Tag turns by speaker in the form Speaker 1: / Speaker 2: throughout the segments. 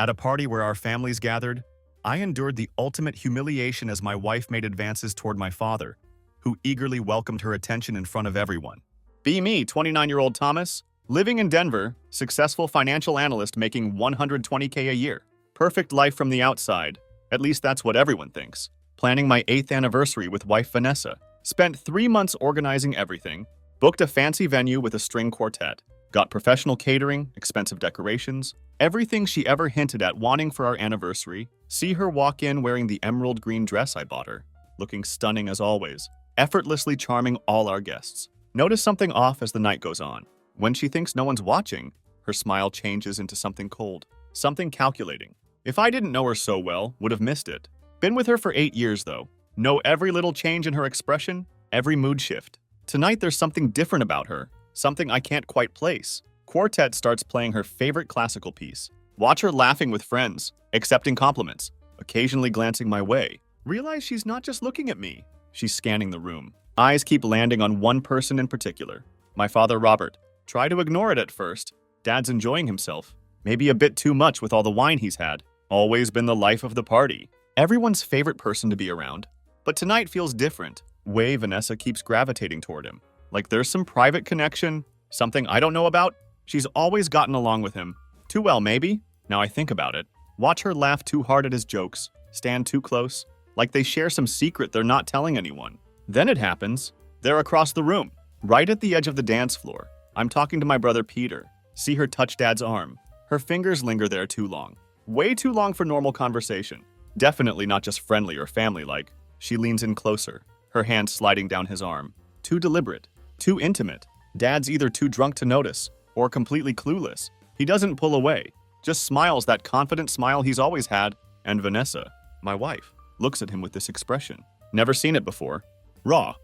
Speaker 1: At a party where our families gathered, I endured the ultimate humiliation as my wife made advances toward my father, who eagerly welcomed her attention in front of everyone. Be me, 29-year-old Thomas, living in Denver, successful financial analyst making $120K a year. Perfect life from the outside. At least that's what everyone thinks. Planning my 8th anniversary with wife Vanessa. Spent 3 months organizing everything. Booked a fancy venue with a string quartet. Got professional catering, expensive decorations. Everything she ever hinted at wanting for our anniversary. See her walk in wearing the emerald green dress I bought her. Looking stunning as always. Effortlessly charming all our guests. Notice something off as the night goes on. When she thinks no one's watching, her smile changes into something cold. Something calculating. If I didn't know her so well, would have missed it. Been with her for 8 years though. Know every little change in her expression, every mood shift. Tonight there's something different about her. Something I can't quite place. Quartet starts playing her favorite classical piece. Watch her laughing with friends, accepting compliments, occasionally glancing my way. Realize she's not just looking at me. She's scanning the room. Eyes keep landing on one person in particular. My father, Robert. Try to ignore it at first. Dad's enjoying himself. Maybe a bit too much with all the wine he's had. Always been the life of the party. Everyone's favorite person to be around. But tonight feels different. Way Vanessa keeps gravitating toward him. Like there's some private connection, something I don't know about. She's always gotten along with him. Too well, maybe? Now I think about it. Watch her laugh too hard at his jokes. Stand too close. Like they share some secret they're not telling anyone. Then it happens. They're across the room. Right at the edge of the dance floor. I'm talking to my brother Peter. See her touch Dad's arm. Her fingers linger there too long. Way too long for normal conversation. Definitely not just friendly or family-like. She leans in closer, her hand sliding down his arm. Too deliberate. Too intimate. Dad's either too drunk to notice, or completely clueless. He doesn't pull away. Just smiles that confident smile he's always had. And Vanessa, my wife, looks at him with this expression. Never seen it before. Raw.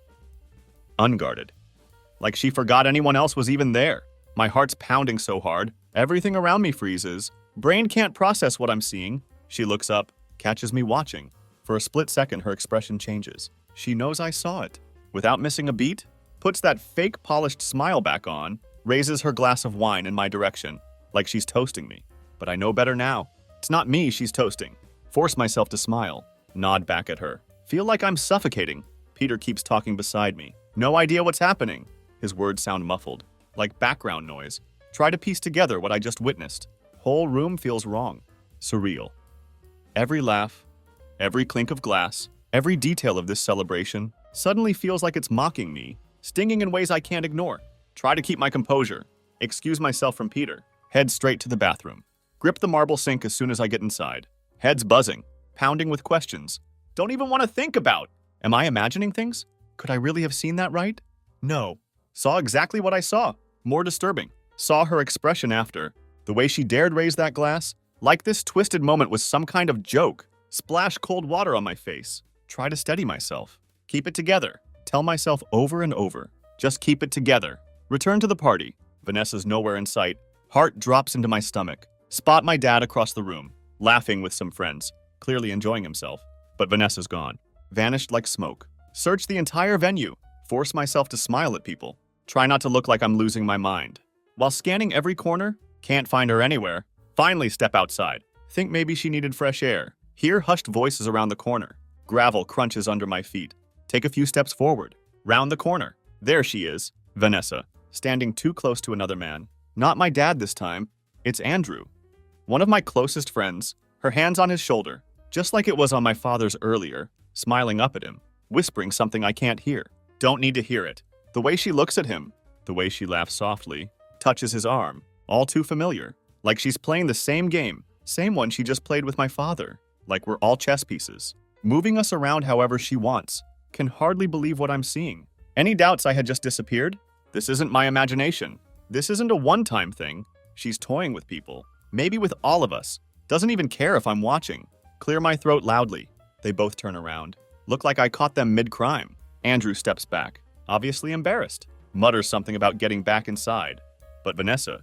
Speaker 1: Unguarded. Like she forgot anyone else was even there. My heart's pounding so hard, everything around me freezes. Brain can't process what I'm seeing. She looks up, catches me watching. For a split second, her expression changes. She knows I saw it. Without missing a beat, puts that fake polished smile back on, raises her glass of wine in my direction, like she's toasting me. But I know better now. It's not me she's toasting. Force myself to smile, nod back at her. Feel like I'm suffocating. Peter keeps talking beside me. No idea what's happening. His words sound muffled, like background noise. Try to piece together what I just witnessed. Whole room feels wrong. Surreal. Every laugh, every clink of glass, every detail of this celebration suddenly feels like it's mocking me, stinging in ways I can't ignore. Try to keep my composure. Excuse myself from Peter. Head straight to the bathroom. Grip the marble sink as soon as I get inside. Head's buzzing, pounding with questions. Don't even want to think about. Am I imagining things? Could I really have seen that right? No. Saw exactly what I saw. More disturbing. Saw her expression after. The way she dared raise that glass. Like this twisted moment was some kind of joke. Splash cold water on my face. Try to steady myself. Keep it together. Tell myself over and over. Just keep it together. Return to the party. Vanessa's nowhere in sight. Heart drops into my stomach. Spot my dad across the room, laughing with some friends, clearly enjoying himself. But Vanessa's gone. Vanished like smoke. Search the entire venue. Force myself to smile at people. Try not to look like I'm losing my mind. While scanning every corner, can't find her anywhere. Finally step outside. Think maybe she needed fresh air. Hear hushed voices around the corner. Gravel crunches under my feet. Take a few steps forward. Round the corner. There she is. Vanessa, standing too close to another man. Not my dad this time. It's Andrew. One of my closest friends. Her hands on his shoulder, just like it was on my father's earlier, smiling up at him, whispering something I can't hear. Don't need to hear it. The way she looks at him, the way she laughs softly, touches his arm, all too familiar. Like she's playing the same game, same one she just played with my father. Like we're all chess pieces. Moving us around however she wants. Can hardly believe what I'm seeing. Any doubts I had just disappeared? This isn't my imagination. This isn't a one-time thing. She's toying with people. Maybe with all of us. Doesn't even care if I'm watching. Clear my throat loudly. They both turn around. Look like I caught them mid-crime. Andrew steps back, obviously embarrassed. Mutters something about getting back inside. But Vanessa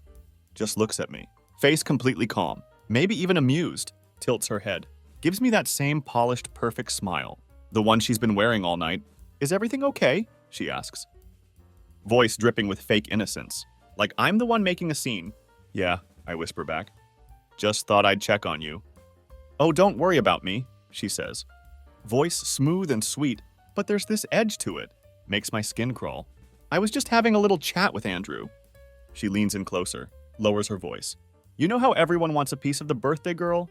Speaker 1: just looks at me. Face completely calm. Maybe even amused. Tilts her head. Gives me that same polished, perfect smile. The one she's been wearing all night. Is everything okay? She asks. Voice dripping with fake innocence. Like I'm the one making a scene. Yeah, I whisper back. Just thought I'd check on you. Oh, don't worry about me, she says. Voice smooth and sweet, but there's this edge to it. Makes my skin crawl. I was just having a little chat with Andrew. She leans in closer, lowers her voice. You know how everyone wants a piece of the birthday girl?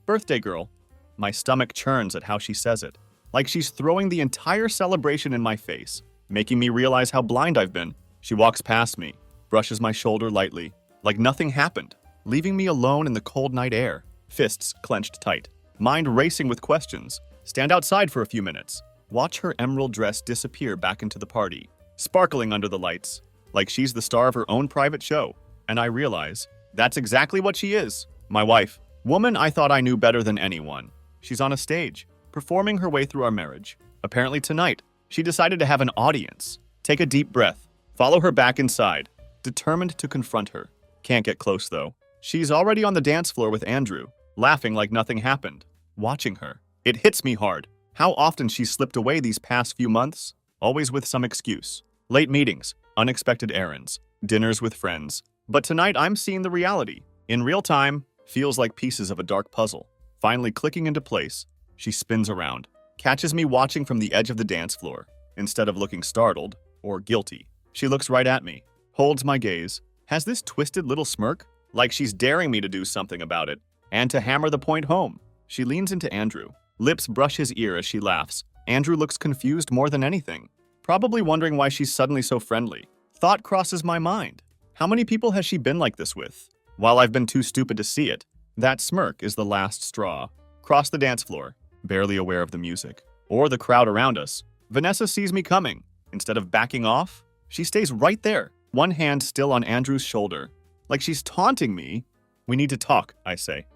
Speaker 1: Birthday girl. My stomach churns at how she says it, like she's throwing the entire celebration in my face, making me realize how blind I've been. She walks past me, brushes my shoulder lightly, like nothing happened, leaving me alone in the cold night air, fists clenched tight, mind racing with questions. Stand outside for a few minutes. Watch her emerald dress disappear back into the party, sparkling under the lights, like she's the star of her own private show. And I realize that's exactly what she is. My wife. Woman I thought I knew better than anyone. She's on a stage, performing her way through our marriage. Apparently tonight, she decided to have an audience. Take a deep breath. Follow her back inside, determined to confront her. Can't get close though. She's already on the dance floor with Andrew, laughing like nothing happened. Watching her. It hits me hard. How often she's slipped away these past few months, always with some excuse. Late meetings, unexpected errands, dinners with friends. But tonight I'm seeing the reality. In real time, feels like pieces of a dark puzzle. Finally clicking into place, she spins around, catches me watching from the edge of the dance floor. Instead of looking startled or guilty, she looks right at me, holds my gaze, has this twisted little smirk, like she's daring me to do something about it. And to hammer the point home, she leans into Andrew. Lips brush his ear as she laughs. Andrew looks confused more than anything, probably wondering why she's suddenly so friendly. Thought crosses my mind. How many people has she been like this with? While I've been too stupid to see it, that smirk is the last straw. Cross the dance floor, barely aware of the music, or the crowd around us. Vanessa sees me coming. Instead of backing off, she stays right there, one hand still on Andrew's shoulder, like she's taunting me. We need to talk, I say.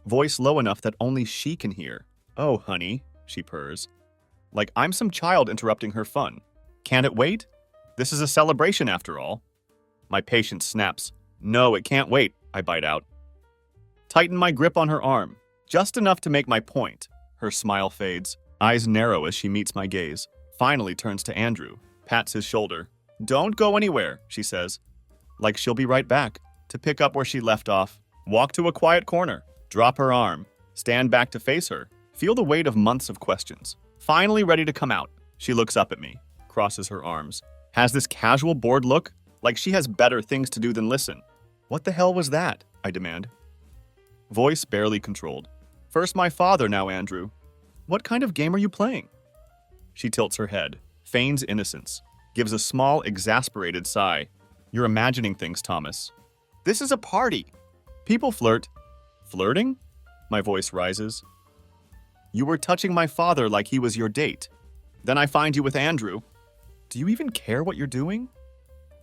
Speaker 1: Voice low enough that only she can hear. Oh, honey, she purrs. Like I'm some child interrupting her fun. Can't it wait? This is a celebration after all. My patience snaps. No, it can't wait, I bite out. Tighten my grip on her arm, just enough to make my point. Her smile fades, eyes narrow as she meets my gaze. Finally turns to Andrew, pats his shoulder. Don't go anywhere, she says. Like she'll be right back, to pick up where she left off. Walk to a quiet corner, drop her arm, stand back to face her. Feel the weight of months of questions. Finally ready to come out. She looks up at me, crosses her arms, has this casual bored look, like she has better things to do than listen. What the hell was that? I demand. Voice barely controlled. First my father, now Andrew. What kind of game are you playing? She tilts her head, feigns innocence, gives a small, exasperated sigh. You're imagining things, Thomas. This is a party. People flirt. Flirting? My voice rises. You were touching my father like he was your date. Then I find you with Andrew. Do you even care what you're doing?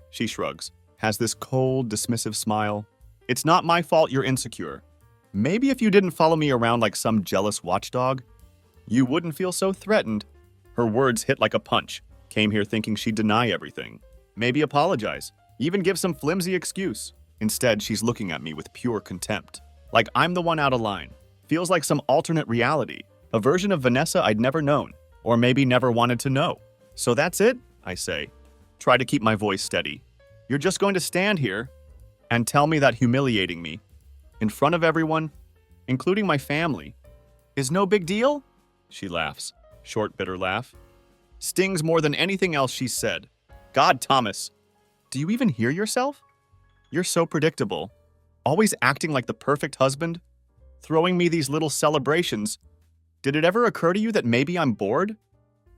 Speaker 1: She shrugs, has this cold, dismissive smile. It's not my fault you're insecure. Maybe if you didn't follow me around like some jealous watchdog, you wouldn't feel so threatened. Her words hit like a punch. Came here thinking she'd deny everything. Maybe apologize. Even give some flimsy excuse. Instead, she's looking at me with pure contempt. Like I'm the one out of line. Feels like some alternate reality. A version of Vanessa I'd never known. Or maybe never wanted to know. So that's it, I say. Try to keep my voice steady. You're just going to stand here and tell me that humiliating me in front of everyone, including my family, is no big deal? She laughs. Short, bitter laugh. Stings more than anything else she's said. God, Thomas, do you even hear yourself? You're so predictable. Always acting like the perfect husband. Throwing me these little celebrations. Did it ever occur to you that maybe I'm bored?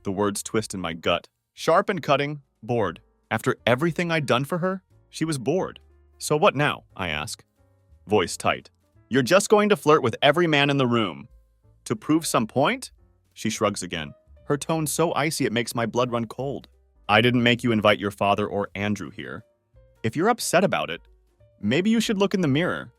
Speaker 1: The words twist in my gut. Sharp and cutting, bored. After everything I'd done for her, she was bored. So what now? I ask. Voice tight. You're just going to flirt with every man in the room. To prove some point? She shrugs again. Her tone so icy it makes my blood run cold. I didn't make you invite your father or Andrew here. If you're upset about it, maybe you should look in the mirror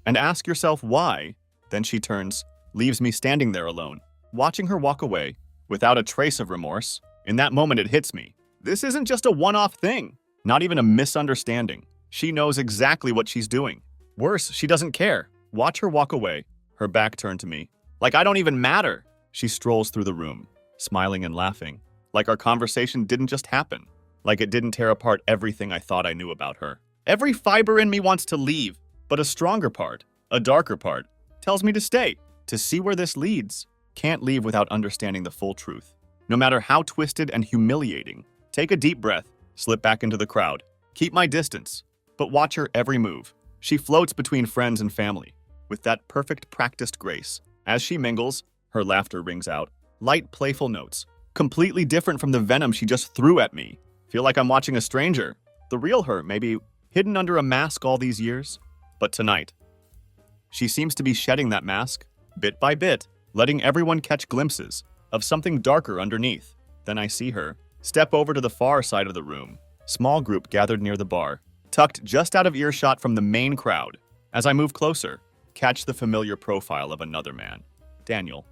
Speaker 1: and ask yourself why. Then she turns, leaves me standing there alone, watching her walk away without a trace of remorse. In that moment, it hits me. This isn't just a one-off thing, not even a misunderstanding. She knows exactly what she's doing. Worse, she doesn't care. Watch her walk away, her back turned to me. Like I don't even matter. She strolls through the room, smiling and laughing, like our conversation didn't just happen, like it didn't tear apart everything I thought I knew about her. Every fiber in me wants to leave, but a stronger part, A darker part tells me to stay, to see where this leads. Can't leave without understanding the full truth. No matter how twisted and humiliating, take a deep breath, slip back into the crowd. Keep my distance, but watch her every move. She floats between friends and family, with that perfect practiced grace. As she mingles, her laughter rings out. Light, playful notes, completely different from the venom she just threw at me. Feel like I'm watching a stranger. The real her, maybe hidden under a mask all these years. But tonight, she seems to be shedding that mask, bit by bit, letting everyone catch glimpses of something darker underneath. Then I see her step over to the far side of the room. Small group gathered near the bar, tucked just out of earshot from the main crowd. As I move closer, catch the familiar profile of another man, Daniel.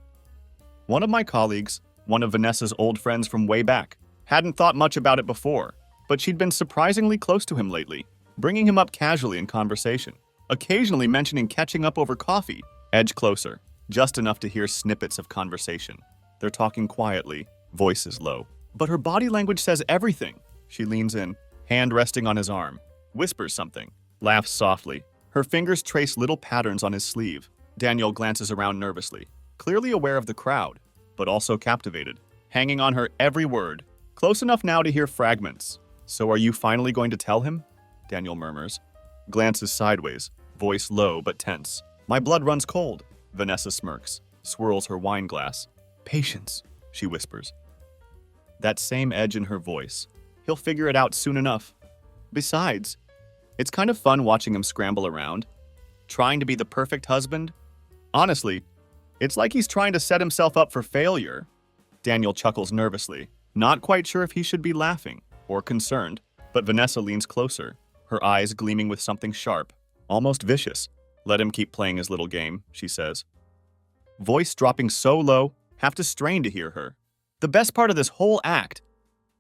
Speaker 1: One of my colleagues, one of Vanessa's old friends from way back. Hadn't thought much about it before, but she'd been surprisingly close to him lately, bringing him up casually in conversation, occasionally mentioning catching up over coffee. Edge closer, just enough to hear snippets of conversation. They're talking quietly, voices low. But her body language says everything. She leans in, hand resting on his arm, whispers something, laughs softly. Her fingers trace little patterns on his sleeve. Daniel glances around nervously, clearly aware of the crowd, but also captivated, hanging on her every word. Close enough now to hear fragments. So are you finally going to tell him? Daniel murmurs, glances sideways, voice low but tense. My blood runs cold. Vanessa smirks, swirls her wine glass. Patience, she whispers. That same edge in her voice. He'll figure it out soon enough. Besides, it's kind of fun watching him scramble around, trying to be the perfect husband. Honestly, it's like he's trying to set himself up for failure. Daniel chuckles nervously, not quite sure if he should be laughing or concerned, but Vanessa leans closer, her eyes gleaming with something sharp, almost vicious. Let him keep playing his little game, she says. Voice dropping so low, have to strain to hear her. The best part of this whole act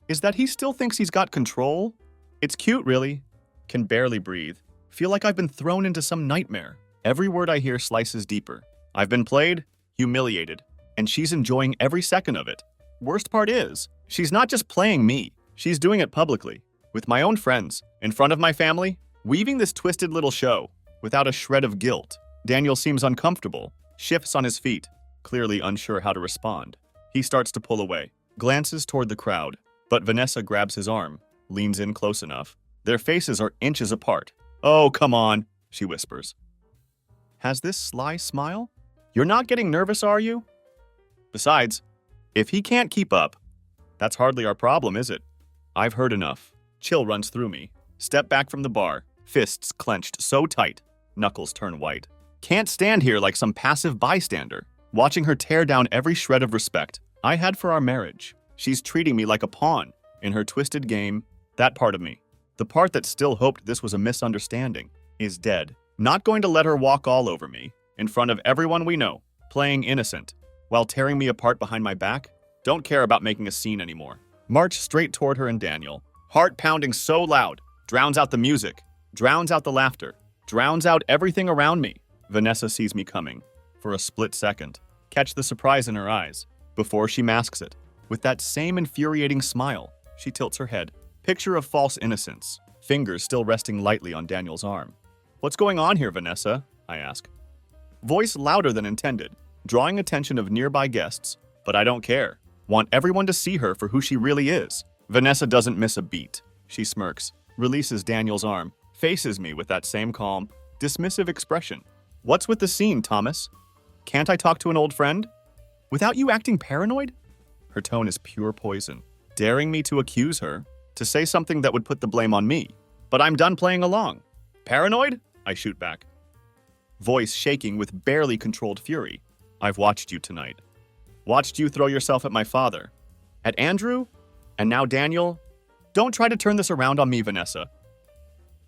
Speaker 1: is that he still thinks he's got control. It's cute, really. Can barely breathe. Feel like I've been thrown into some nightmare. Every word I hear slices deeper. I've been played, humiliated, and she's enjoying every second of it. Worst part is, she's not just playing me. She's doing it publicly, with my own friends, in front of my family, weaving this twisted little show, without a shred of guilt. Daniel seems uncomfortable, shifts on his feet, clearly unsure how to respond. He starts to pull away, glances toward the crowd, but Vanessa grabs his arm, leans in close enough. Their faces are inches apart. Oh, come on, she whispers. Has this sly smile? You're not getting nervous, are you? Besides, if he can't keep up, that's hardly our problem, is it? I've heard enough. Chill runs through me. Step back from the bar, fists clenched so tight, knuckles turn white. Can't stand here like some passive bystander, watching her tear down every shred of respect I had for our marriage. She's treating me like a pawn in her twisted game. That part of me, the part that still hoped this was a misunderstanding, is dead. Not going to let her walk all over me, in front of everyone we know, playing innocent, while tearing me apart behind my back. Don't care about making a scene anymore. March straight toward her and Daniel, heart pounding so loud, drowns out the music, drowns out the laughter, drowns out everything around me. Vanessa sees me coming, for a split second. Catch the surprise in her eyes, before she masks it. With that same infuriating smile, she tilts her head. Picture of false innocence, fingers still resting lightly on Daniel's arm. What's going on here, Vanessa? I ask. Voice louder than intended, drawing attention of nearby guests, but I don't care. Want everyone to see her for who she really is. Vanessa doesn't miss a beat. She smirks, releases Daniel's arm, faces me with that same calm, dismissive expression. What's with the scene, Thomas? Can't I talk to an old friend? Without you acting paranoid? Her tone is pure poison, daring me to accuse her, to say something that would put the blame on me. But I'm done playing along. Paranoid? I shoot back. Voice shaking with barely controlled fury. I've watched you tonight. Watched you throw yourself at my father. At Andrew? And now Daniel? Don't try to turn this around on me, Vanessa.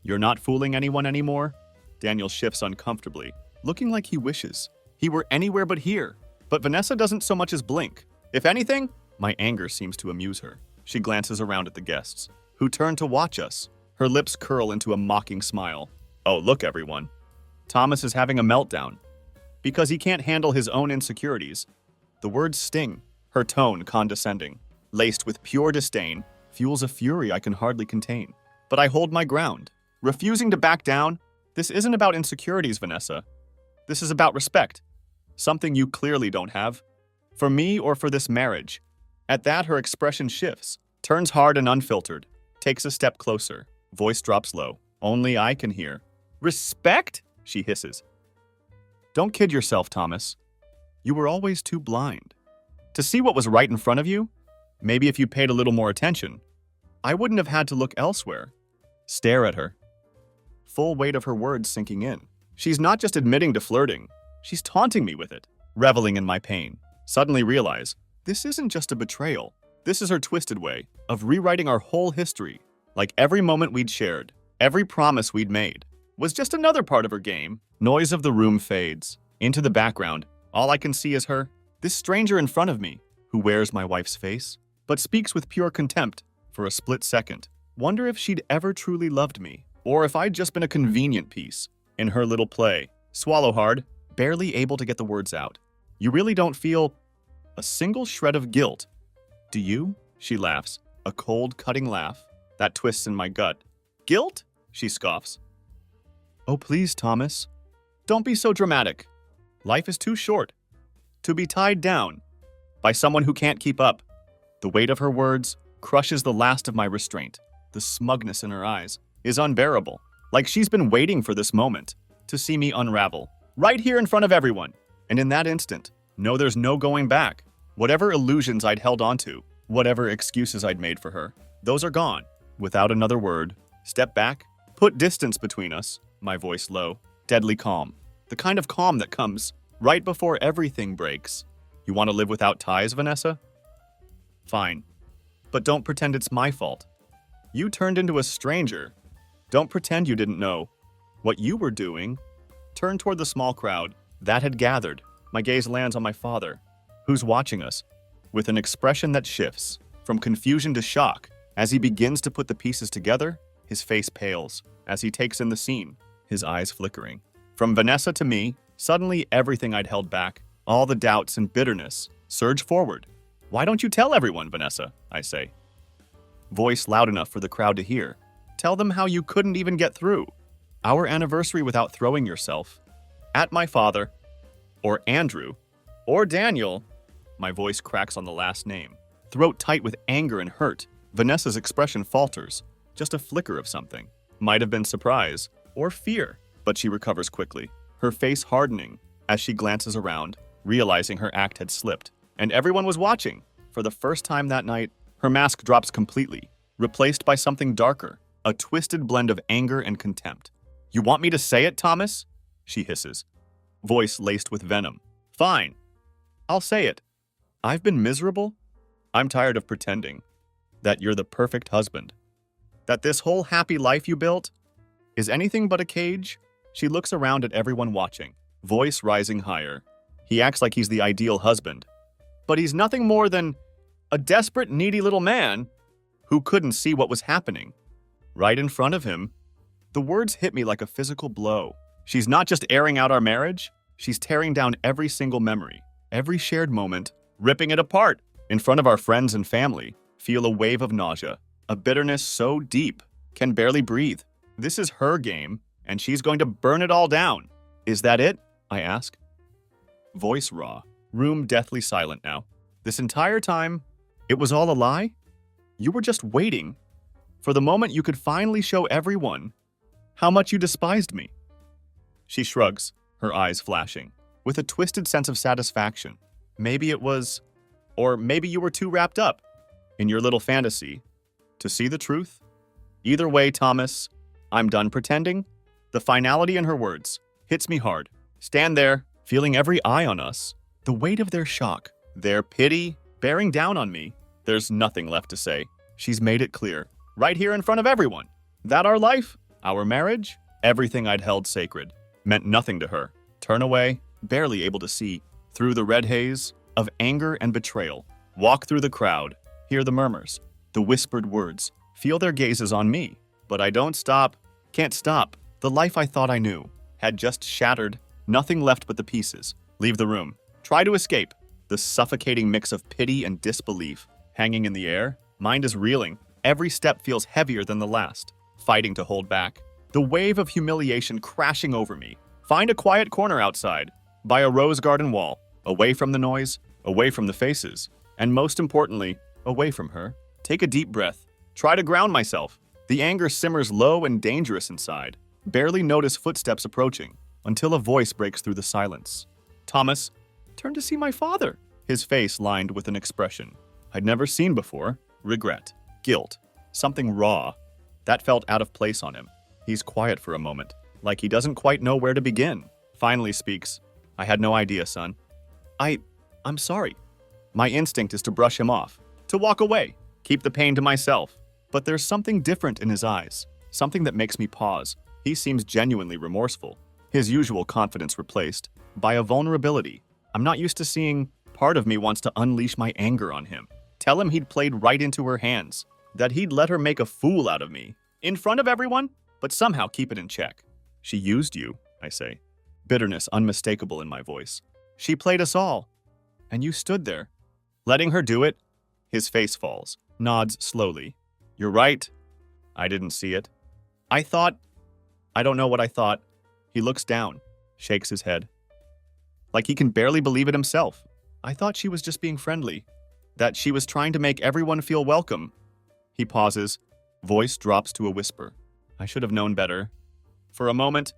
Speaker 1: You're not fooling anyone anymore? Daniel shifts uncomfortably, looking like he wishes he were anywhere but here. But Vanessa doesn't so much as blink. If anything, my anger seems to amuse her. She glances around at the guests, who turn to watch us. Her lips curl into a mocking smile. Oh, look, everyone. Thomas is having a meltdown. Because he can't handle his own insecurities. The words sting, her tone condescending, laced with pure disdain, fuels a fury I can hardly contain. But I hold my ground, refusing to back down. This isn't about insecurities, Vanessa. This is about respect. Something you clearly don't have. For me or for this marriage. At that, her expression shifts, turns hard and unfiltered, takes a step closer. Voice drops low. Only I can hear. Respect? She hisses. Don't kid yourself, Thomas. You were always too blind. To see what was right in front of you? Maybe if you paid a little more attention, I wouldn't have had to look elsewhere. Stare at her. Full weight of her words sinking in. She's not just admitting to flirting, she's taunting me with it, reveling in my pain. Suddenly realize, this isn't just a betrayal. This is her twisted way of rewriting our whole history. Like every moment we'd shared, every promise we'd made, was just another part of her game. Noise of the room fades. Into the background, all I can see is her, this stranger in front of me, who wears my wife's face, but speaks with pure contempt for a split second. Wonder if she'd ever truly loved me, or if I'd just been a convenient piece in her little play. Swallow hard, barely able to get the words out. You really don't feel a single shred of guilt, do you? She laughs, a cold, cutting laugh that twists in my gut. Guilt? She scoffs. Oh, please, Thomas. Don't be so dramatic. Life is too short to be tied down by someone who can't keep up. The weight of her words crushes the last of my restraint. The smugness in her eyes is unbearable, like she's been waiting for this moment to see me unravel, right here in front of everyone. And in that instant, no, there's no going back. Whatever illusions I'd held onto, whatever excuses I'd made for her, those are gone. Without another word, step back, put distance between us, my voice low, deadly calm. The kind of calm that comes right before everything breaks. You want to live without ties, Vanessa? Fine. But don't pretend it's my fault. You turned into a stranger. Don't pretend you didn't know what you were doing. Turn toward the small crowd that had gathered. My gaze lands on my father, who's watching us, with an expression that shifts from confusion to shock. As he begins to put the pieces together, his face pales as he takes in the scene, his eyes flickering. From Vanessa to me, suddenly everything I'd held back, all the doubts and bitterness, surge forward. Why don't you tell everyone, Vanessa? I say. Voice loud enough for the crowd to hear. Tell them how you couldn't even get through our anniversary without throwing yourself at my father, or Andrew, or Daniel. My voice cracks on the last name, throat tight with anger and hurt. Vanessa's expression falters, just a flicker of something. Might have been surprise or fear, but she recovers quickly, her face hardening as she glances around, realizing her act had slipped. And everyone was watching. For the first time that night, her mask drops completely, replaced by something darker, a twisted blend of anger and contempt. You want me to say it, Thomas? She hisses, voice laced with venom. Fine. I'll say it. I've been miserable. I'm tired of pretending that you're the perfect husband. That this whole happy life you built is anything but a cage. She looks around at everyone watching, voice rising higher. He acts like he's the ideal husband, but he's nothing more than a desperate, needy little man who couldn't see what was happening right in front of him. The words hit me like a physical blow. She's not just airing out our marriage, she's tearing down every single memory, every shared moment, ripping it apart. In front of our friends and family, feel a wave of nausea, a bitterness so deep, can barely breathe. This is her game, and she's going to burn it all down. Is that it? I ask. Voice raw, room deathly silent now. This entire time, it was all a lie? You were just waiting for the moment you could finally show everyone how much you despised me. She shrugs, her eyes flashing, with a twisted sense of satisfaction. Maybe it was, or maybe you were too wrapped up in your little fantasy to see the truth. Either way, Thomas, I'm done pretending. The finality in her words hits me hard. Stand there, feeling every eye on us, the weight of their shock, their pity bearing down on me. There's nothing left to say. She's made it clear, right here in front of everyone, that our life, our marriage, everything I'd held sacred, meant nothing to her. Turn away, barely able to see, through the red haze of anger and betrayal. Walk through the crowd, hear the murmurs, the whispered words, feel their gazes on me. But I don't stop, can't stop. The life I thought I knew had just shattered, nothing left but the pieces. Leave the room. Try to escape. The suffocating mix of pity and disbelief hanging in the air. Mind is reeling. Every step feels heavier than the last, fighting to hold back. The wave of humiliation crashing over me, Find a quiet corner outside, by a rose garden wall, away from the noise, away from the faces, and most importantly, away from her. Take a deep breath. Try to ground myself. The anger simmers low and dangerous inside. Barely notice footsteps approaching, until a voice breaks through the silence. Thomas, turn to see my father. His face lined with an expression I'd never seen before. Regret, guilt, something raw. That felt out of place on him. He's quiet for a moment, like he doesn't quite know where to begin. Finally speaks. I had no idea, son. I'm sorry. My instinct is to brush him off, to walk away, keep the pain to myself. But there's something different in his eyes, something that makes me pause. He seems genuinely remorseful, his usual confidence replaced by a vulnerability I'm not used to seeing. Part of me wants to unleash my anger on him. Tell him he'd played right into her hands, that he'd let her make a fool out of me, in front of everyone, but somehow keep it in check. She used you, I say, bitterness unmistakable in my voice. She played us all, and you stood there, letting her do it. His face falls, nods slowly. You're right. I didn't see it. I don't know what I thought. He looks down, shakes his head, like he can barely believe it himself. I thought she was just being friendly, that she was trying to make everyone feel welcome. He pauses, voice drops to a whisper. I should have known better. For a moment,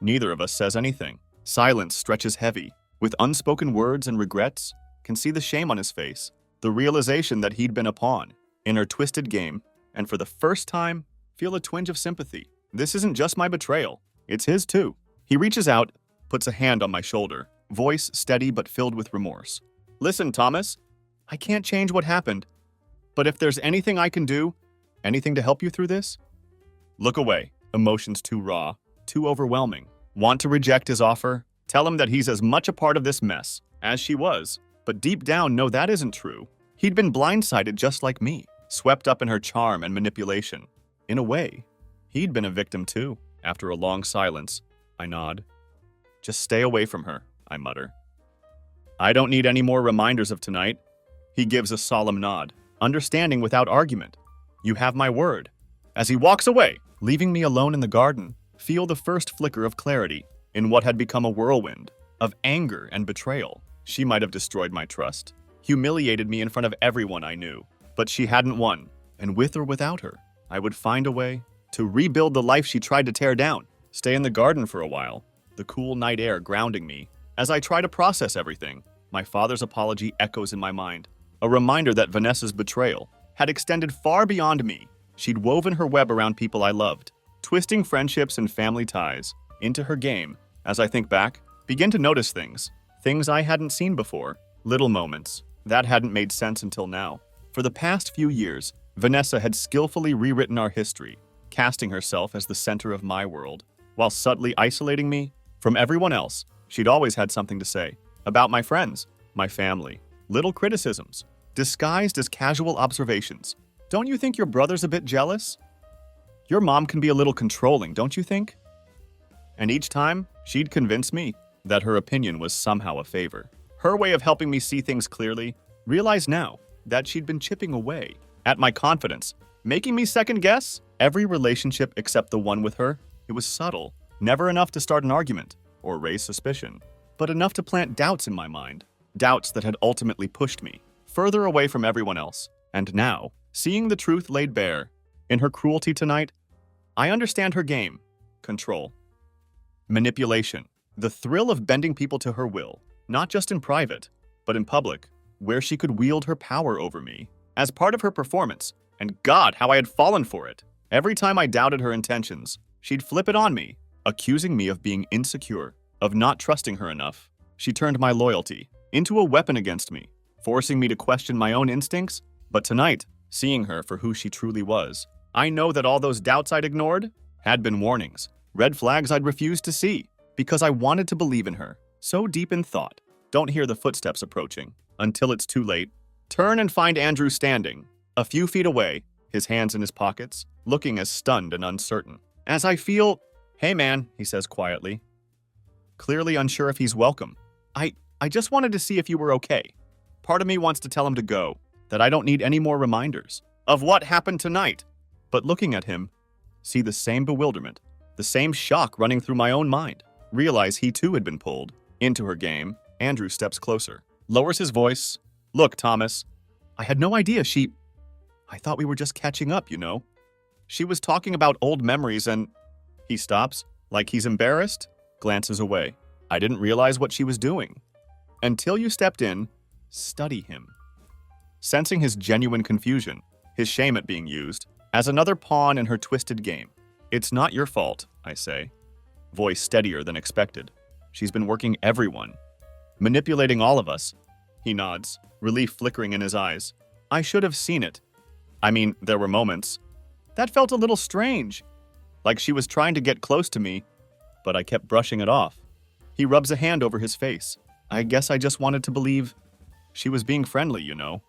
Speaker 1: neither of us says anything. Silence stretches heavy, with unspoken words and regrets. Can see the shame on his face, the realization that he'd been a pawn in her twisted game, and for the first time, feel a twinge of sympathy. This isn't just my betrayal, it's his too. He reaches out, puts a hand on my shoulder, voice steady but filled with remorse. Listen, Thomas, I can't change what happened, but if there's anything I can do, anything to help you through this? Look away, emotions too raw, too overwhelming. Want to reject his offer? Tell him that he's as much a part of this mess as she was, but deep down know that isn't true. He'd been blindsided just like me, swept up in her charm and manipulation. In a way, he'd been a victim too. After a long silence, I nod. Just stay away from her, I mutter. I don't need any more reminders of tonight. He gives a solemn nod, understanding without argument. You have my word. As he walks away, leaving me alone in the garden, feel the first flicker of clarity in what had become a whirlwind of anger and betrayal. She might have destroyed my trust, humiliated me in front of everyone I knew, but she hadn't won, and with or without her, I would find a way to rebuild the life she tried to tear down. Stay in the garden for a while, the cool night air grounding me. As I try to process everything, my father's apology echoes in my mind, a reminder that Vanessa's betrayal had extended far beyond me. She'd woven her web around people I loved, twisting friendships and family ties into her game. As I think back, begin to notice things I hadn't seen before, little moments that hadn't made sense until now. For the past few years, Vanessa had skillfully rewritten our history, casting herself as the center of my world, while subtly isolating me from everyone else. She'd always had something to say about my friends, my family, little criticisms, disguised as casual observations. Don't you think your brother's a bit jealous? Your mom can be a little controlling, don't you think? And each time, she'd convince me that her opinion was somehow a favor. Her way of helping me see things clearly, realize now that she'd been chipping away at my confidence, making me second guess every relationship except the one with her. It was subtle, never enough to start an argument or raise suspicion, but enough to plant doubts in my mind, doubts that had ultimately pushed me further away from everyone else. And now, seeing the truth laid bare in her cruelty tonight, I understand her game: control, manipulation, the thrill of bending people to her will, not just in private, but in public, where she could wield her power over me as part of her performance. And God, how I had fallen for it. Every time I doubted her intentions, she'd flip it on me, accusing me of being insecure, of not trusting her enough. She turned my loyalty into a weapon against me, forcing me to question my own instincts. But tonight, seeing her for who she truly was, I know that all those doubts I'd ignored had been warnings, red flags I'd refused to see, because I wanted to believe in her, so deep in thought. Don't hear the footsteps approaching until it's too late. Turn and find Andrew standing a few feet away, his hands in his pockets, looking as stunned and uncertain. As I feel, "Hey man," he says quietly, clearly unsure if he's welcome. I just wanted to see if you were okay. Part of me wants to tell him to go, that I don't need any more reminders of what happened tonight. But looking at him, see the same bewilderment, the same shock running through my own mind. realize he too had been pulled into her game, Andrew steps closer, lowers his voice. Look, Thomas, I had no idea I thought we were just catching up, you know. She was talking about old memories and... He stops, like he's embarrassed, glances away. I didn't realize what she was doing. Until you stepped in, study him. Sensing his genuine confusion, his shame at being used, as another pawn in her twisted game. It's not your fault, I say. Voice steadier than expected. She's been working everyone. Manipulating all of us. He nods, relief flickering in his eyes. I should have seen it. I mean, there were moments. That felt a little strange. Like she was trying to get close to me, but I kept brushing it off. He rubs a hand over his face. I guess I just wanted to believe she was being friendly, you know.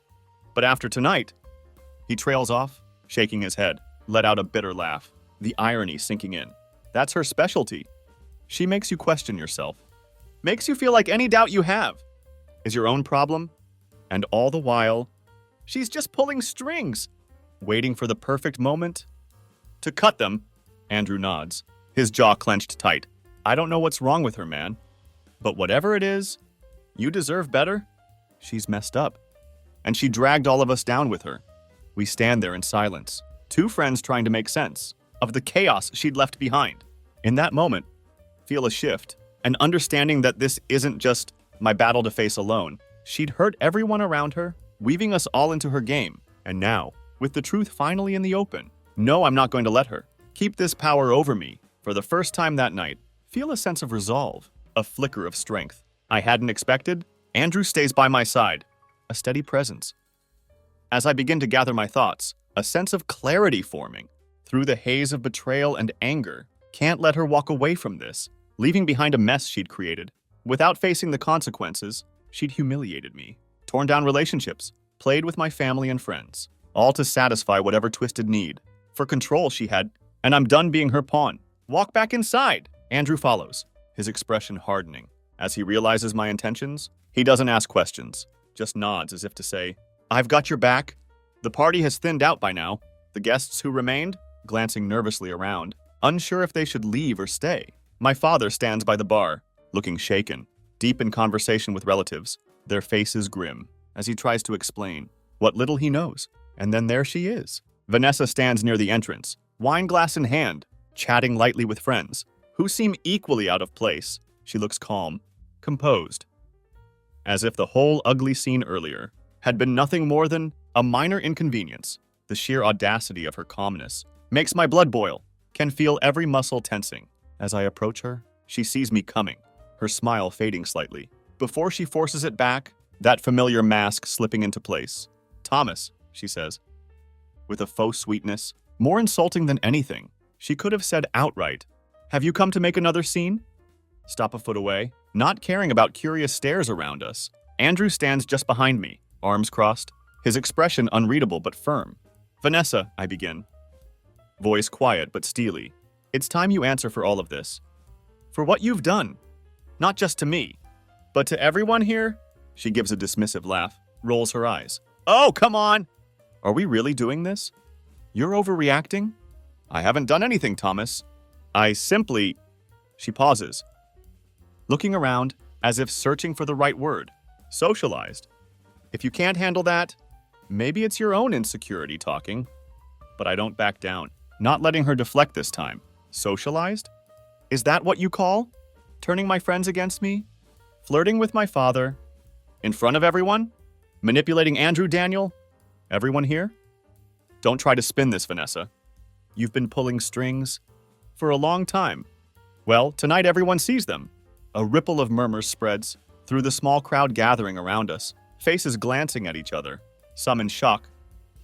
Speaker 1: But after tonight, he trails off, shaking his head, let out a bitter laugh, the irony sinking in. That's her specialty. She makes you question yourself. Makes you feel like any doubt you have is your own problem. And all the while, she's just pulling strings, waiting for the perfect moment to cut them. Andrew nods, his jaw clenched tight. I don't know what's wrong with her, man. But whatever it is, you deserve better. She's messed up. And she dragged all of us down with her. We stand there in silence, two friends trying to make sense of the chaos she'd left behind. In that moment, feel a shift, an understanding that this isn't just my battle to face alone. She'd hurt everyone around her, weaving us all into her game. And now, with the truth finally in the open, no, I'm not going to let her keep this power over me. For the first time that night, feel a sense of resolve, a flicker of strength. I hadn't expected. Andrew stays by my side, a steady presence. As I begin to gather my thoughts, a sense of clarity forming. Through the haze of betrayal and anger, can't let her walk away from this, leaving behind a mess she'd created. Without facing the consequences, she'd humiliated me, torn down relationships, played with my family and friends, all to satisfy whatever twisted need. For control she had, and I'm done being her pawn. Walk back inside. Andrew follows, his expression hardening. As he realizes my intentions, he doesn't ask questions, just nods as if to say, I've got your back. The party has thinned out by now. The guests who remained, glancing nervously around, unsure if they should leave or stay. My father stands by the bar, looking shaken, deep in conversation with relatives, their faces grim, as he tries to explain what little he knows. And then there she is. Vanessa stands near the entrance, wine glass in hand, chatting lightly with friends, who seem equally out of place. She looks calm, composed, as if the whole ugly scene earlier had been nothing more than a minor inconvenience. The sheer audacity of her calmness makes my blood boil, can feel every muscle tensing. As I approach her, she sees me coming, her smile fading slightly. Before she forces it back, that familiar mask slipping into place. Thomas, she says, with a faux sweetness, more insulting than anything. She could have said outright, have you come to make another scene? Stop a foot away, not caring about curious stares around us. Andrew stands just behind me, arms crossed, his expression unreadable but firm. Vanessa, I begin. Voice quiet but steely. It's time you answer for all of this. For what you've done. Not just to me, but to everyone here? She gives a dismissive laugh, rolls her eyes. Oh, come on! Are we really doing this? You're overreacting? I haven't done anything, Thomas. I simply... She pauses, looking around as if searching for the right word. Socialized. If you can't handle that, maybe it's your own insecurity talking. But I don't back down, not letting her deflect this time. Socialized? Is that what you call? Turning my friends against me? Flirting with my father? In front of everyone? Manipulating Andrew, Daniel? Everyone here? Don't try to spin this, Vanessa. You've been pulling strings for a long time. Well, tonight everyone sees them. A ripple of murmurs spreads through the small crowd gathering around us, faces glancing at each other, some in shock,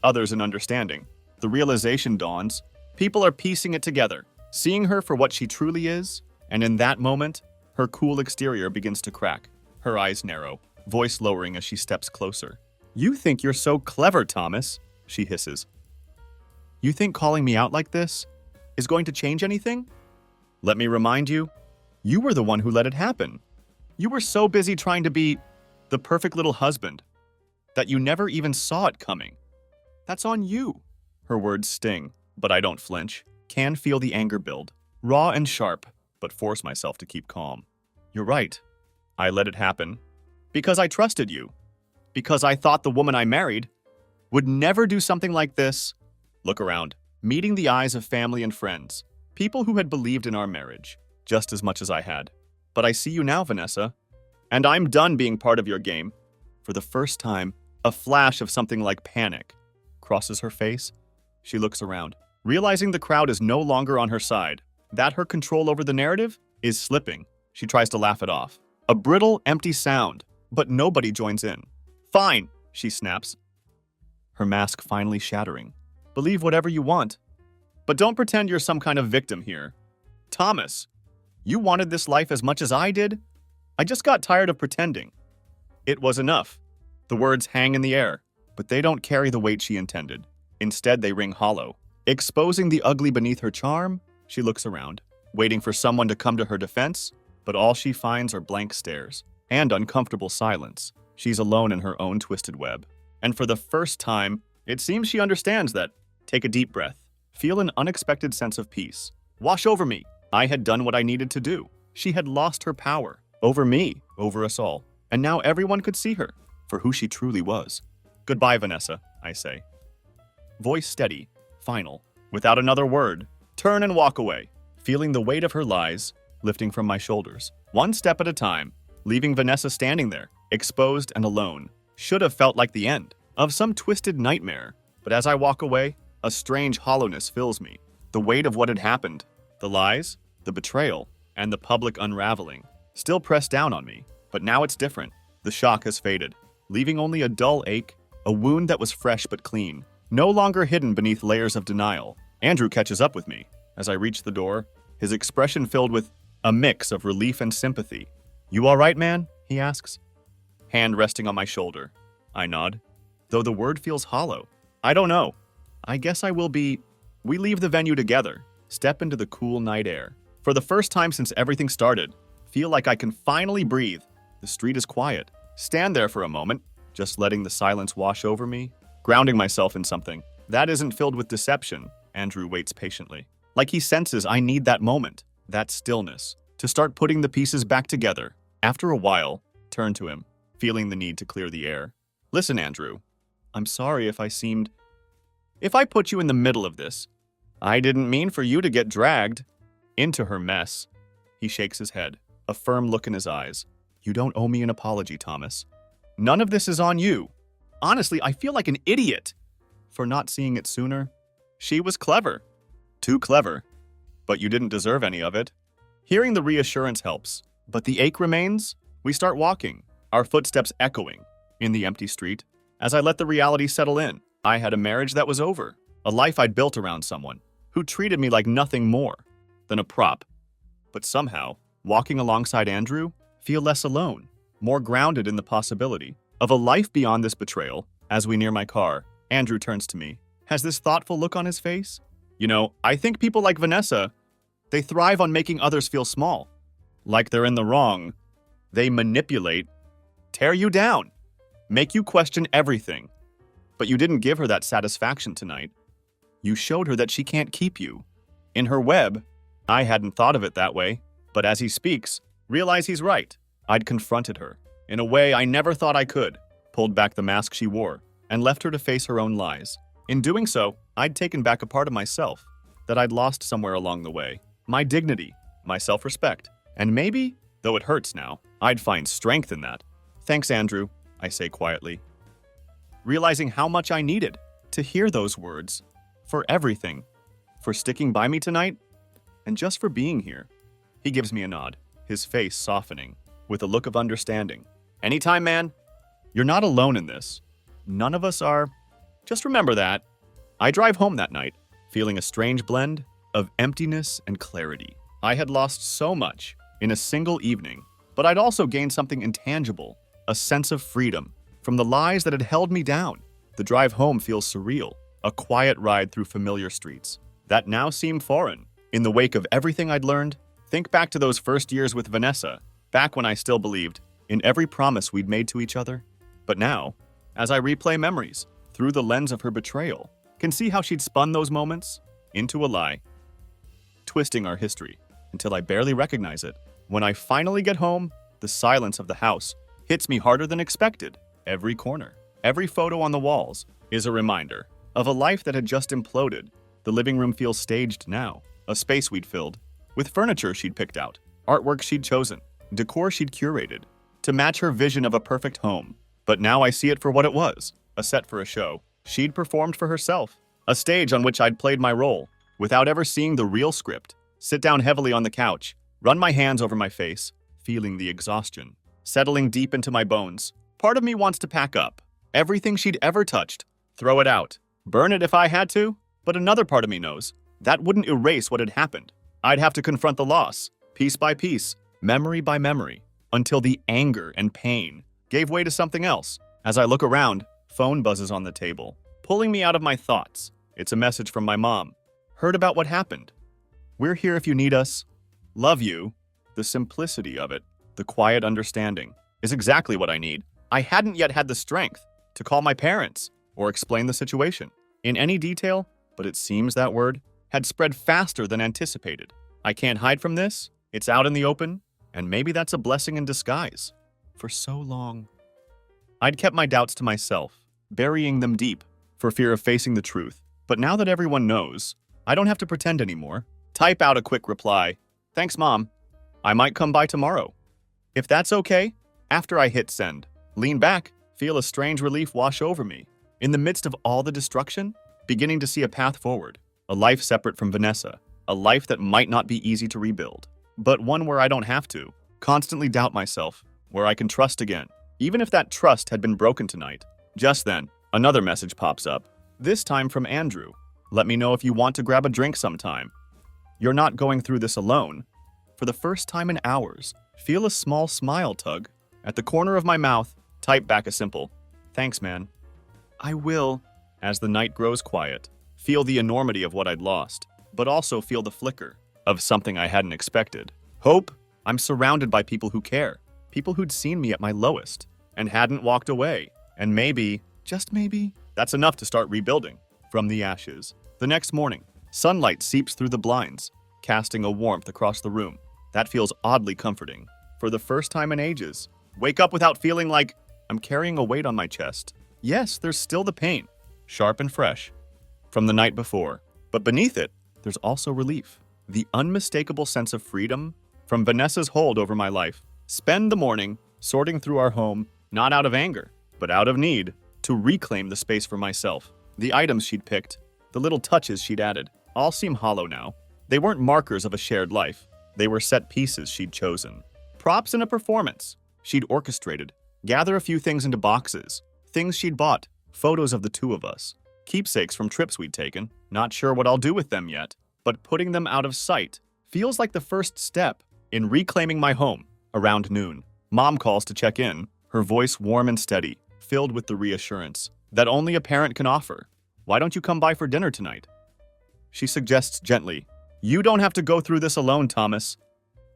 Speaker 1: others in understanding. The realization dawns. People are piecing it together, seeing her for what she truly is, and in that moment, her cool exterior begins to crack, her eyes narrow, voice lowering as she steps closer. You think you're so clever, Thomas, she hisses. You think calling me out like this is going to change anything? Let me remind you, you were the one who let it happen. You were so busy trying to be the perfect little husband that you never even saw it coming. That's on you. Her words sting, but I don't flinch. Can feel the anger build, raw and sharp, but force myself to keep calm. You're right. I let it happen because I trusted you. Because I thought the woman I married would never do something like this. Look around, meeting the eyes of family and friends, people who had believed in our marriage just as much as I had. But I see you now, Vanessa, and I'm done being part of your game. For the first time, a flash of something like panic crosses her face. She looks around, realizing the crowd is no longer on her side, that her control over the narrative is slipping. She tries to laugh it off. A brittle, empty sound, but nobody joins in. Fine, she snaps, her mask finally shattering. Believe whatever you want, but don't pretend you're some kind of victim here. Thomas, you wanted this life as much as I did? I just got tired of pretending. It was enough. The words hang in the air, but they don't carry the weight she intended. Instead, they ring hollow. Exposing the ugly beneath her charm, she looks around, waiting for someone to come to her defense, but all she finds are blank stares and uncomfortable silence. She's alone in her own twisted web. And for the first time, it seems she understands that. Take a deep breath. Feel an unexpected sense of peace. Wash over me. I had done what I needed to do. She had lost her power. Over me, over us all. And now everyone could see her for who she truly was. Goodbye, Vanessa, I say. Voice steady, final, without another word. Turn and walk away, feeling the weight of her lies lifting from my shoulders. One step at a time, leaving Vanessa standing there, exposed and alone. Should have felt like the end of some twisted nightmare. But as I walk away, a strange hollowness fills me. The weight of what had happened, the lies, the betrayal, and the public unraveling still press down on me. But now it's different. The shock has faded, leaving only a dull ache, a wound that was fresh but clean, no longer hidden beneath layers of denial. Andrew catches up with me. As I reach the door, his expression filled with a mix of relief and sympathy. You all right, man? He asks. Hand resting on my shoulder. I nod, though the word feels hollow. I don't know. I guess I will be. We leave the venue together, step into the cool night air. For the first time since everything started, feel like I can finally breathe. The street is quiet. Stand there for a moment, just letting the silence wash over me, grounding myself in something that isn't filled with deception. Andrew waits patiently, like he senses I need that moment, that stillness, to start putting the pieces back together. After a while, turn to him, feeling the need to clear the air. Listen, Andrew, I'm sorry if I put you in the middle of this. I didn't mean for you to get dragged into her mess. He shakes his head, a firm look in his eyes. You don't owe me an apology, Thomas. None of this is on you. Honestly, I feel like an idiot for not seeing it sooner. She was clever. Too clever. But you didn't deserve any of it. Hearing the reassurance helps, but the ache remains. We start walking, our footsteps echoing in the empty street. As I let the reality settle in, I had a marriage that was over, a life I'd built around someone who treated me like nothing more than a prop. But somehow, walking alongside Andrew, feel less alone, more grounded in the possibility of a life beyond this betrayal. As we near my car, Andrew turns to me, has this thoughtful look on his face. You know, I think people like Vanessa, they thrive on making others feel small, like they're in the wrong. They manipulate, tear you down, make you question everything. But you didn't give her that satisfaction tonight. You showed her that she can't keep you. In her web, I hadn't thought of it that way, but as he speaks, realize he's right. I'd confronted her, in a way I never thought I could, pulled back the mask she wore, and left her to face her own lies. In doing so, I'd taken back a part of myself that I'd lost somewhere along the way. My dignity, my self-respect, and maybe, though it hurts now, I'd find strength in that. Thanks, Andrew, I say quietly, realizing how much I needed to hear those words, for everything, for sticking by me tonight, and just for being here. He gives me a nod, his face softening, with a look of understanding. Anytime, man. You're not alone in this. None of us are. Just remember that. I drive home that night, feeling a strange blend of emptiness and clarity. I had lost so much in a single evening, but I'd also gained something intangible, a sense of freedom from the lies that had held me down. The drive home feels surreal, a quiet ride through familiar streets that now seem foreign. In the wake of everything I'd learned, think back to those first years with Vanessa, back when I still believed in every promise we'd made to each other. But now, as I replay memories through the lens of her betrayal, can see how she'd spun those moments into a lie, twisting our history until I barely recognize it. When I finally get home, the silence of the house hits me harder than expected. Every corner, every photo on the walls is a reminder of a life that had just imploded. The living room feels staged now, a space we'd filled with furniture she'd picked out, artwork she'd chosen, decor she'd curated to match her vision of a perfect home. But now I see it for what it was, a set for a show she'd performed for herself, a stage on which I'd played my role without ever seeing the real script. Sit down heavily on the couch, run my hands over my face, feeling the exhaustion settling deep into my bones. Part of me wants to pack up everything she'd ever touched, throw it out, burn it if I had to, but another part of me knows that wouldn't erase what had happened. I'd have to confront the loss, piece by piece, memory by memory, until the anger and pain gave way to something else. As I look around, phone buzzes on the table, pulling me out of my thoughts. It's a message from my mom. Heard about what happened. We're here if you need us. Love you. The simplicity of it, the quiet understanding, is exactly what I need. I hadn't yet had the strength to call my parents or explain the situation in any detail, but it seems that word had spread faster than anticipated. I can't hide from this. It's out in the open, and maybe that's a blessing in disguise. For so long, I'd kept my doubts to myself, burying them deep for fear of facing the truth. But now that everyone knows, I don't have to pretend anymore. Type out a quick reply. Thanks, Mom. I might come by tomorrow. If that's okay, after I hit send, lean back, feel a strange relief wash over me. In the midst of all the destruction, beginning to see a path forward. A life separate from Vanessa. A life that might not be easy to rebuild, but one where I don't have to constantly doubt myself, where I can trust again, even if that trust had been broken tonight. Just then, another message pops up, this time from Andrew. Let me know if you want to grab a drink sometime. You're not going through this alone. For the first time in hours, feel a small smile tug at the corner of my mouth. Type back a simple, thanks, man. I will, as the night grows quiet, feel the enormity of what I'd lost, but also feel the flicker of something I hadn't expected. Hope. I'm surrounded by people who care, people who'd seen me at my lowest and hadn't walked away. And maybe, just maybe, that's enough to start rebuilding from the ashes. The next morning, sunlight seeps through the blinds, casting a warmth across the room. That feels oddly comforting. For the first time in ages, wake up without feeling like I'm carrying a weight on my chest. Yes, there's still the pain, sharp and fresh, from the night before. But beneath it, there's also relief. The unmistakable sense of freedom from Vanessa's hold over my life. Spend the morning sorting through our home, not out of anger, but out of need to reclaim the space for myself. The items she'd picked, the little touches she'd added, all seem hollow now. They weren't markers of a shared life. They were set pieces she'd chosen. Props in a performance she'd orchestrated. Gather a few things into boxes. Things she'd bought. Photos of the two of us. Keepsakes from trips we'd taken. Not sure what I'll do with them yet, but putting them out of sight feels like the first step in reclaiming my home. Around noon, Mom calls to check in, her voice warm and steady, filled with the reassurance that only a parent can offer. Why don't you come by for dinner tonight? She suggests gently, you don't have to go through this alone, Thomas.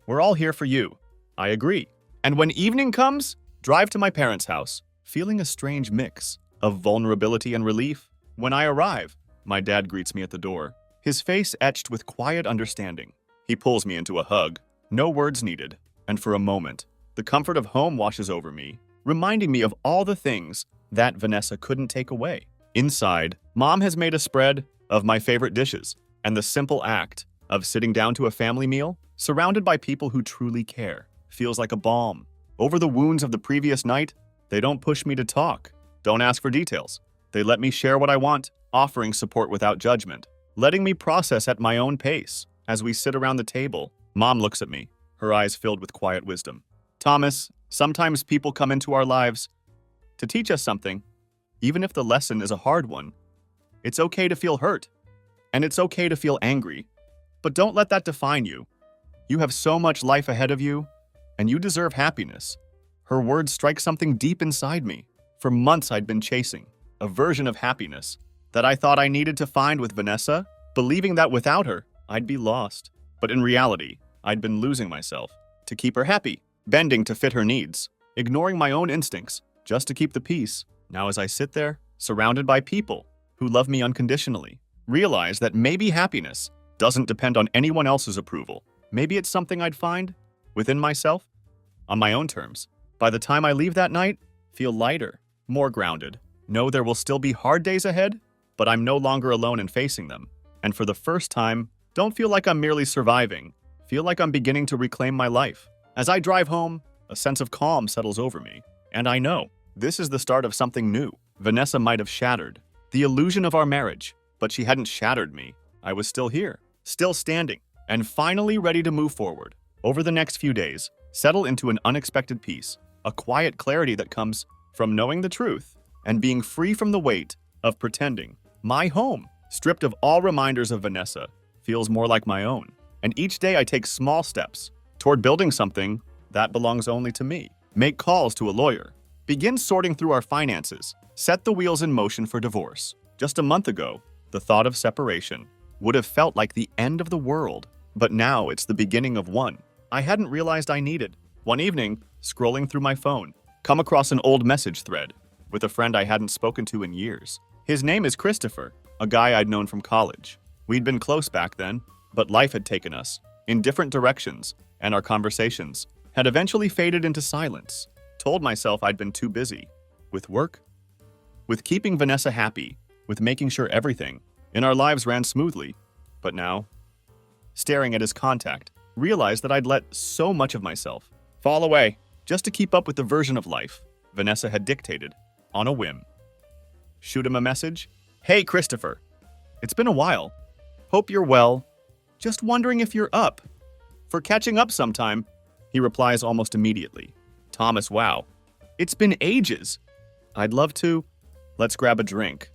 Speaker 1: We're all here for you. I agree. And when evening comes, drive to my parents' house, feeling a strange mix of vulnerability and relief. When I arrive, my dad greets me at the door, his face etched with quiet understanding. He pulls me into a hug, no words needed, and for a moment, the comfort of home washes over me, reminding me of all the things that Vanessa couldn't take away. Inside, Mom has made a spread of my favorite dishes, and the simple act of sitting down to a family meal, surrounded by people who truly care, feels like a balm. Over the wounds of the previous night, they don't push me to talk, don't ask for details. They let me share what I want, offering support without judgment, letting me process at my own pace. As we sit around the table, Mom looks at me, her eyes filled with quiet wisdom. Thomas, sometimes people come into our lives to teach us something, even if the lesson is a hard one. It's okay to feel hurt, and it's okay to feel angry, but don't let that define you. You have so much life ahead of you, and you deserve happiness. Her words strike something deep inside me. For months I'd been chasing a version of happiness that I thought I needed to find with Vanessa, believing that without her, I'd be lost. But in reality, I'd been losing myself to keep her happy, bending to fit her needs, ignoring my own instincts just to keep the peace. Now as I sit there, surrounded by people who love me unconditionally, realize that maybe happiness doesn't depend on anyone else's approval. Maybe it's something I'd find within myself, on my own terms. By the time I leave that night, feel lighter, more grounded. Know there will still be hard days ahead, but I'm no longer alone in facing them. And for the first time, don't feel like I'm merely surviving. Feel like I'm beginning to reclaim my life. As I drive home, a sense of calm settles over me. And I know this is the start of something new. Vanessa might have shattered the illusion of our marriage, but she hadn't shattered me. I was still here, still standing, and finally ready to move forward. Over the next few days, settle into an unexpected peace, a quiet clarity that comes from knowing the truth and being free from the weight of pretending. My home, stripped of all reminders of Vanessa, feels more like my own. And each day I take small steps toward building something that belongs only to me. Make calls to a lawyer. Begin sorting through our finances. Set the wheels in motion for divorce. Just a month ago, the thought of separation would have felt like the end of the world. But now it's the beginning of one I hadn't realized I needed. One evening, scrolling through my phone, come across an old message thread with a friend I hadn't spoken to in years. His name is Christopher, a guy I'd known from college. We'd been close back then, but life had taken us in different directions, and our conversations had eventually faded into silence. Told myself I'd been too busy with work, with keeping Vanessa happy, with making sure everything in our lives ran smoothly. But now, staring at his contact, realized that I'd let so much of myself fall away just to keep up with the version of life Vanessa had dictated on a whim. Shoot him a message. Hey, Christopher. It's been a while. Hope you're well. Just wondering if you're up for catching up sometime. He replies almost immediately. Thomas, wow. It's been ages. I'd love to. Let's grab a drink.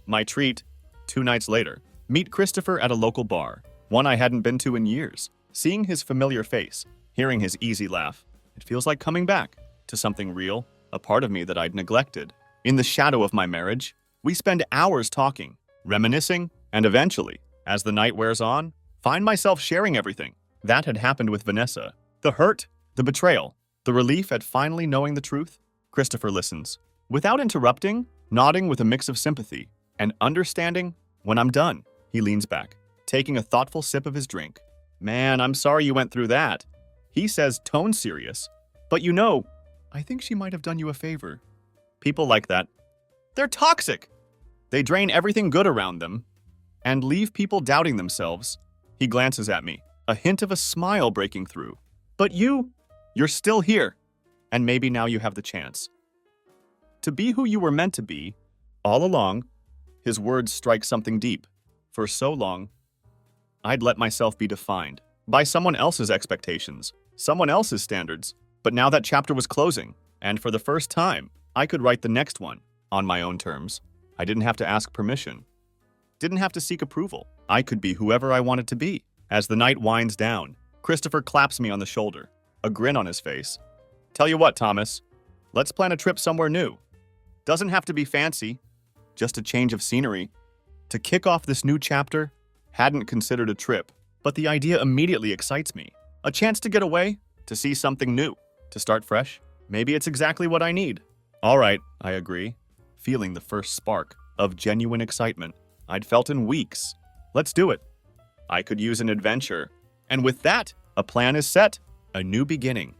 Speaker 1: My treat, 2 nights later, meet Christopher at a local bar, one I hadn't been to in years. Seeing his familiar face, hearing his easy laugh, it feels like coming back to something real, a part of me that I'd neglected. In the shadow of my marriage, we spend hours talking, reminiscing, and eventually, as the night wears on, find myself sharing everything that had happened with Vanessa. The hurt, the betrayal, the relief at finally knowing the truth. Christopher listens, without interrupting, nodding with a mix of sympathy and understanding. When I'm done, he leans back, taking a thoughtful sip of his drink. Man, I'm sorry you went through that. He says, tone serious. But you know, I think she might have done you a favor. People like that, they're toxic. They drain everything good around them and leave people doubting themselves. He glances at me, a hint of a smile breaking through. But you're still here. And maybe now you have the chance to be who you were meant to be all along. His words strike something deep. For so long, I'd let myself be defined by someone else's expectations, someone else's standards. But now that chapter was closing, and for the first time, I could write the next one on my own terms. I didn't have to ask permission, didn't have to seek approval. I could be whoever I wanted to be. As the night winds down, Christopher claps me on the shoulder, a grin on his face. Tell you what, Thomas, let's plan a trip somewhere new. Doesn't have to be fancy, just a change of scenery. To kick off this new chapter, hadn't considered a trip, but the idea immediately excites me. A chance to get away, to see something new, to start fresh. Maybe it's exactly what I need. All right, I agree, feeling the first spark of genuine excitement I'd felt in weeks. Let's do it. I could use an adventure. And with that, a plan is set, a new beginning,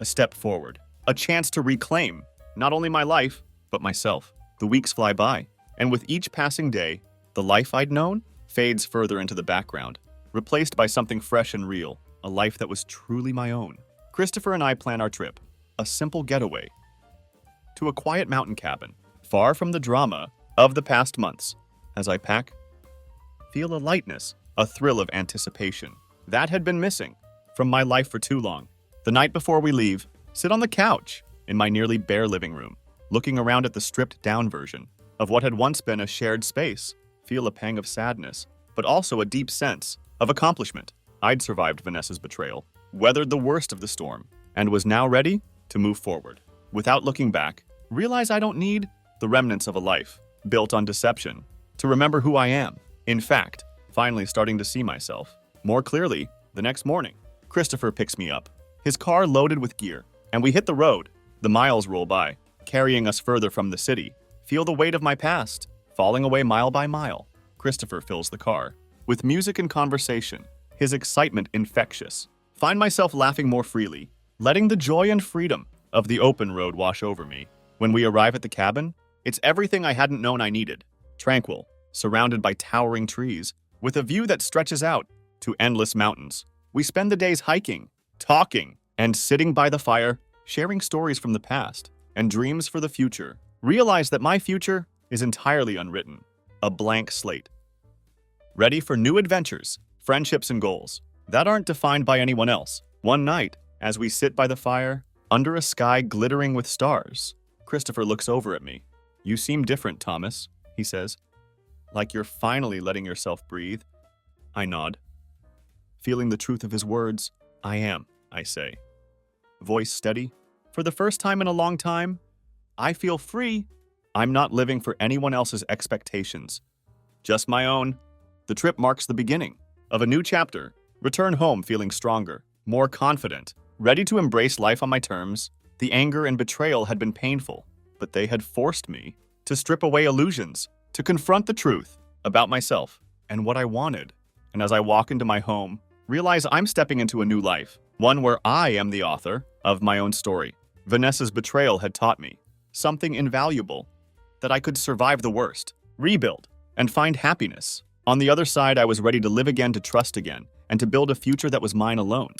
Speaker 1: a step forward, a chance to reclaim not only my life, but myself. The weeks fly by, and with each passing day, the life I'd known fades further into the background, replaced by something fresh and real, a life that was truly my own. Christopher and I plan our trip, a simple getaway, to a quiet mountain cabin, far from the drama of the past months. As I pack, feel a lightness, a thrill of anticipation that had been missing from my life for too long. The night before we leave, sit on the couch in my nearly bare living room, looking around at the stripped-down version of what had once been a shared space, feel a pang of sadness, but also a deep sense of accomplishment. I'd survived Vanessa's betrayal, weathered the worst of the storm, and was now ready to move forward. Without looking back, realize I don't need the remnants of a life built on deception to remember who I am. In fact, finally starting to see myself more clearly the next morning. Christopher picks me up, his car loaded with gear, and we hit the road. The miles roll by, carrying us further from the city. Feel the weight of my past, falling away mile by mile. Christopher fills the car with music and conversation, his excitement infectious. Find myself laughing more freely, letting the joy and freedom of the open road wash over me. When we arrive at the cabin, it's everything I hadn't known I needed. Tranquil, surrounded by towering trees, with a view that stretches out to endless mountains. We spend the days hiking, talking, and sitting by the fire, sharing stories from the past and dreams for the future. Realize that my future is entirely unwritten, a blank slate. Ready for new adventures, friendships, and goals that aren't defined by anyone else. One night, as we sit by the fire, under a sky glittering with stars, Christopher looks over at me. "You seem different, Thomas," he says. "Like you're finally letting yourself breathe." I nod. Feeling the truth of his words, "I am," I say. Voice steady. "For the first time in a long time, I feel free. I'm not living for anyone else's expectations, just my own." The trip marks the beginning of a new chapter. Return home feeling stronger, more confident, ready to embrace life on my terms. The anger and betrayal had been painful, but they had forced me to strip away illusions, to confront the truth about myself and what I wanted. And as I walk into my home, realize I'm stepping into a new life, one where I am the author of my own story. Vanessa's betrayal had taught me something invaluable, that I could survive the worst, rebuild, and find happiness. On the other side, I was ready to live again, to trust again, and to build a future that was mine alone.